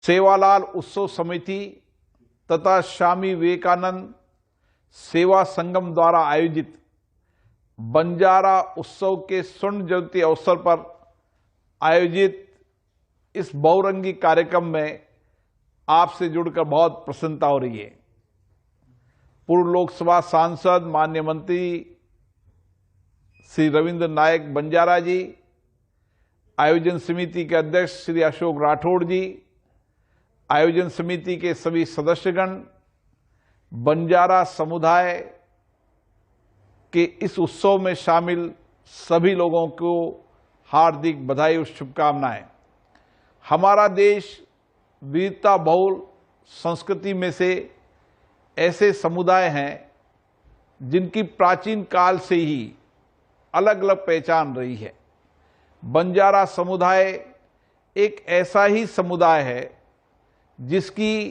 सेवालाल उत्सव समिति तथा स्वामी विवेकानंद सेवा संगम द्वारा आयोजित बंजारा उत्सव के स्वर्ण जयंती अवसर पर आयोजित इस बहुरंगी कार्यक्रम में आपसे जुड़कर बहुत प्रसन्नता हो रही है। पूर्व लोकसभा सांसद माननीय मंत्री श्री रविंद्र नायक बंजारा जी, आयोजन समिति के अध्यक्ष श्री अशोक राठौड़ जी, आयोजन समिति के सभी सदस्यगण, बंजारा समुदाय के इस उत्सव में शामिल सभी लोगों को हार्दिक बधाई और शुभकामनाएं। हमारा देश विविधता बहुल संस्कृति में से ऐसे समुदाय हैं जिनकी प्राचीन काल से ही अलग अलग पहचान रही है। बंजारा समुदाय एक ऐसा ही समुदाय है जिसकी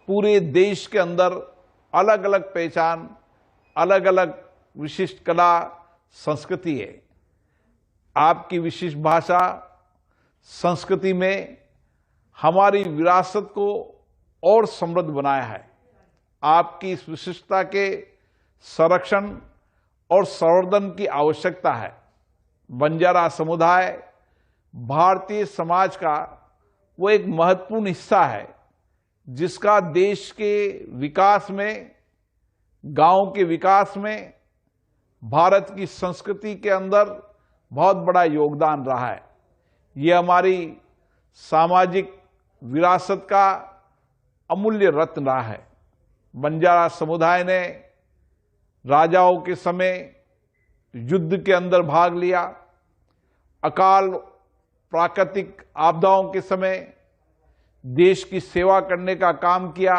पूरे देश के अंदर अलग अलग पहचान, अलग अलग विशिष्ट कला संस्कृति है। आपकी विशिष्ट भाषा संस्कृति में हमारी विरासत को और समृद्ध बनाया है। आपकी इस विशिष्टता के संरक्षण और संवर्धन की आवश्यकता है। बंजारा समुदाय भारतीय समाज का वो एक महत्वपूर्ण हिस्सा है जिसका देश के विकास में, गांव के विकास में, भारत की संस्कृति के अंदर बहुत बड़ा योगदान रहा है। ये हमारी सामाजिक विरासत का अमूल्य रत्न रहा है। बंजारा समुदाय ने राजाओं के समय युद्ध के अंदर भाग लिया, अकाल प्राकृतिक आपदाओं के समय देश की सेवा करने का काम किया।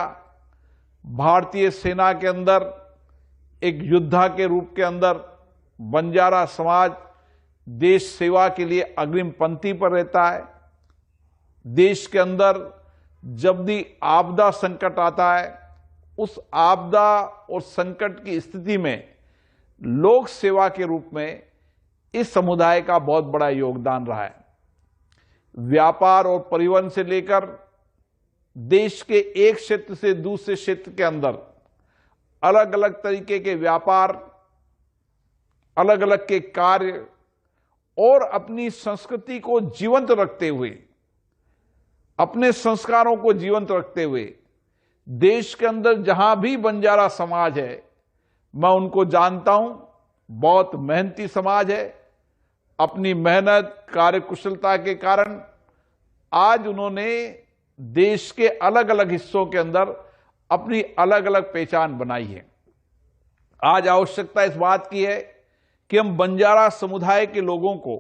भारतीय सेना के अंदर एक योद्धा के रूप के अंदर बंजारा समाज देश सेवा के लिए अग्रिम पंक्ति पर रहता है। देश के अंदर जब भी आपदा संकट आता है, उस आपदा और संकट की स्थिति में लोक सेवा के रूप में इस समुदाय का बहुत बड़ा योगदान रहा है। व्यापार और परिवहन से लेकर देश के एक क्षेत्र से दूसरे क्षेत्र के अंदर अलग अलग तरीके के व्यापार, अलग अलग के कार्य और अपनी संस्कृति को जीवंत रखते हुए, अपने संस्कारों को जीवंत रखते हुए देश के अंदर जहां भी बंजारा समाज है, मैं उनको जानता हूं। बहुत मेहनती समाज है। अपनी मेहनत, कार्यकुशलता के कारण आज उन्होंने देश के अलग अलग हिस्सों के अंदर अपनी अलग अलग पहचान बनाई है। आज आवश्यकता इस बात की है कि हम बंजारा समुदाय के लोगों को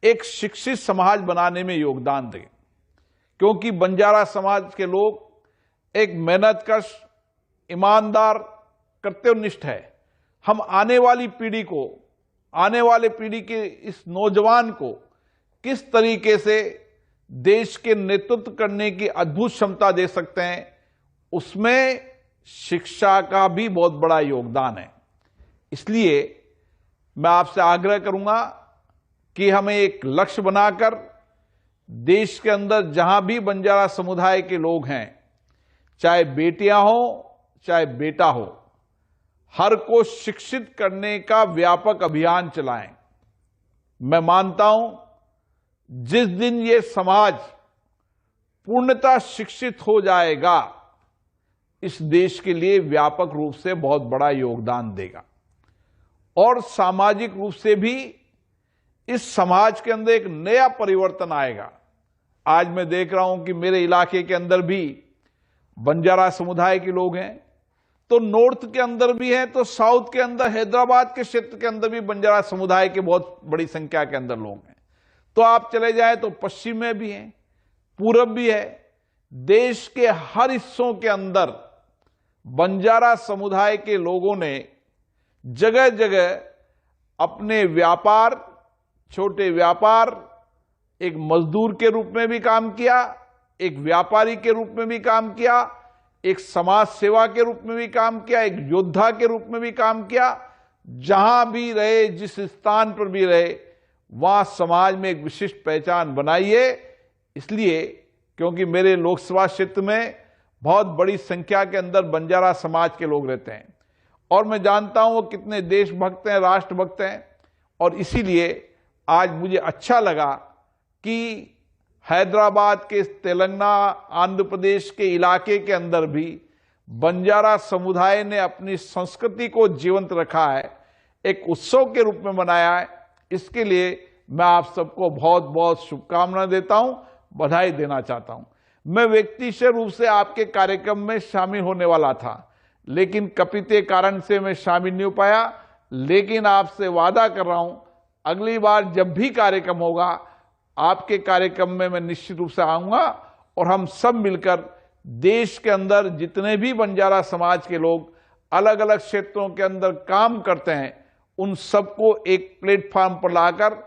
एक शिक्षित समाज बनाने में योगदान दें, क्योंकि बंजारा समाज के लोग एक मेहनतकश, ईमानदार, कर्तव्यनिष्ठ है। हम आने वाली पीढ़ी को, आने वाले पीढ़ी के इस नौजवान को किस तरीके से देश के नेतृत्व करने की अद्भुत क्षमता दे सकते हैं, उसमें शिक्षा का भी बहुत बड़ा योगदान है। इसलिए मैं आपसे आग्रह करूंगा कि हमें एक लक्ष्य बनाकर देश के अंदर जहां भी बंजारा समुदाय के लोग हैं, चाहे बेटियां हो चाहे बेटा हो, हर को शिक्षित करने का व्यापक अभियान चलाएं। मैं मानता हूं जिस दिन ये समाज पूर्णतः शिक्षित हो जाएगा, इस देश के लिए व्यापक रूप से बहुत बड़ा योगदान देगा और सामाजिक रूप से भी इस समाज के अंदर एक नया परिवर्तन आएगा। आज मैं देख रहा हूं कि मेरे इलाके के अंदर भी बंजारा समुदाय के लोग हैं, तो नॉर्थ के अंदर भी हैं, तो साउथ के अंदर, हैदराबाद के क्षेत्र के अंदर भी बंजारा समुदाय के बहुत बड़ी संख्या के अंदर लोग हैं। तो आप चले जाए तो पश्चिम में भी हैं, पूरब भी है। देश के हर हिस्सों के अंदर बंजारा समुदाय के लोगों ने जगह जगह अपने व्यापार, छोटे व्यापार, एक मजदूर के रूप में भी काम किया, एक व्यापारी के रूप में भी काम किया, एक समाज सेवा के रूप में भी काम किया, एक योद्धा के रूप में भी काम किया। जहां भी रहे, जिस स्थान पर भी रहे, वहां समाज में एक विशिष्ट पहचान बनाई है। इसलिए क्योंकि मेरे लोकसभा क्षेत्र में बहुत बड़ी संख्या के अंदर बंजारा समाज के लोग रहते हैं और मैं जानता हूं वो कितने देशभक्त हैं, राष्ट्रभक्त हैं। और इसीलिए आज मुझे अच्छा लगा कि हैदराबाद के, तेलंगाना, आंध्र प्रदेश के इलाके के अंदर भी बंजारा समुदाय ने अपनी संस्कृति को जीवंत रखा है, एक उत्सव के रूप में मनाया है। इसके लिए मैं आप सबको बहुत बहुत शुभकामनाएं देता हूं, बधाई देना चाहता हूं। मैं व्यक्तिगत रूप से आपके कार्यक्रम में शामिल होने वाला था, लेकिन कपिते कारण से मैं शामिल नहीं हो पाया। लेकिन आपसे वादा कर रहा हूं, अगली बार जब भी कार्यक्रम होगा आपके कार्यक्रम में मैं निश्चित रूप से आऊंगा और हम सब मिलकर देश के अंदर जितने भी बंजारा समाज के लोग अलग अलग क्षेत्रों के अंदर काम करते हैं उन सबको एक प्लेटफॉर्म पर लाकर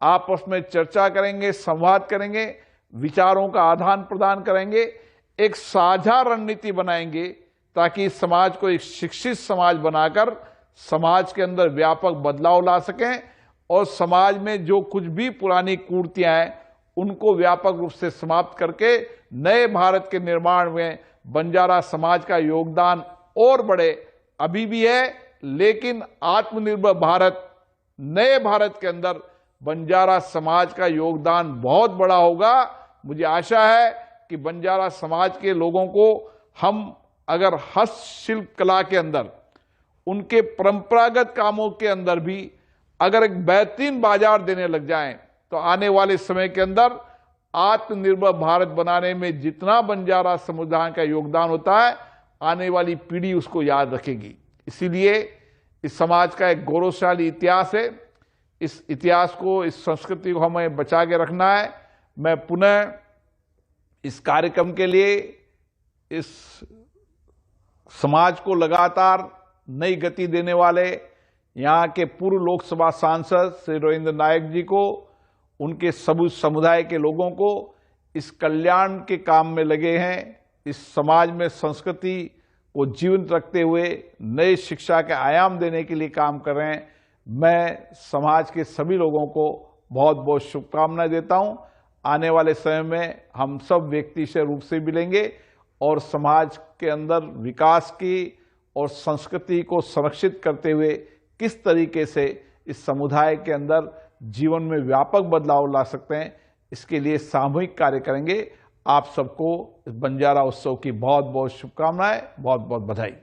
आपस में चर्चा करेंगे, संवाद करेंगे, विचारों का आदान प्रदान करेंगे, एक साझा रणनीति बनाएंगे ताकि समाज को एक शिक्षित समाज बनाकर समाज के अंदर व्यापक बदलाव ला सकें और समाज में जो कुछ भी पुरानी कुरीतियां हैं उनको व्यापक रूप से समाप्त करके नए भारत के निर्माण में बंजारा समाज का योगदान और बढ़े। अभी भी है, लेकिन आत्मनिर्भर भारत, नए भारत के अंदर बंजारा समाज का योगदान बहुत बड़ा होगा। मुझे आशा है कि बंजारा समाज के लोगों को हम अगर हस्तशिल्प कला के अंदर, उनके परंपरागत कामों के अंदर भी अगर एक बेहतरीन बाजार देने लग जाएं तो आने वाले समय के अंदर आत्मनिर्भर भारत बनाने में जितना बंजारा समुदाय का योगदान होता है आने वाली पीढ़ी उसको याद रखेगी। इसीलिए इस समाज का एक गौरवशाली इतिहास है। इस इतिहास को, इस संस्कृति को हमें बचा के रखना है। मैं पुनः इस कार्यक्रम के लिए इस समाज को लगातार नई गति देने वाले यहाँ के पूर्व लोकसभा सांसद श्री रविंद्र नायक जी को, उनके सब समुदाय के लोगों को इस कल्याण के काम में लगे हैं, इस समाज में संस्कृति को जीवंत रखते हुए नए शिक्षा के आयाम देने के लिए काम कर रहे हैं। मैं समाज के सभी लोगों को बहुत बहुत शुभकामनाएं देता हूं। आने वाले समय में हम सब व्यक्तिगत रूप से मिलेंगे और समाज के अंदर विकास की और संस्कृति को संरक्षित करते हुए किस तरीके से इस समुदाय के अंदर जीवन में व्यापक बदलाव ला सकते हैं, इसके लिए सामूहिक कार्य करेंगे। आप सबको इस बंजारा उत्सव की बहुत बहुत शुभकामनाएं, बहुत बहुत बधाई।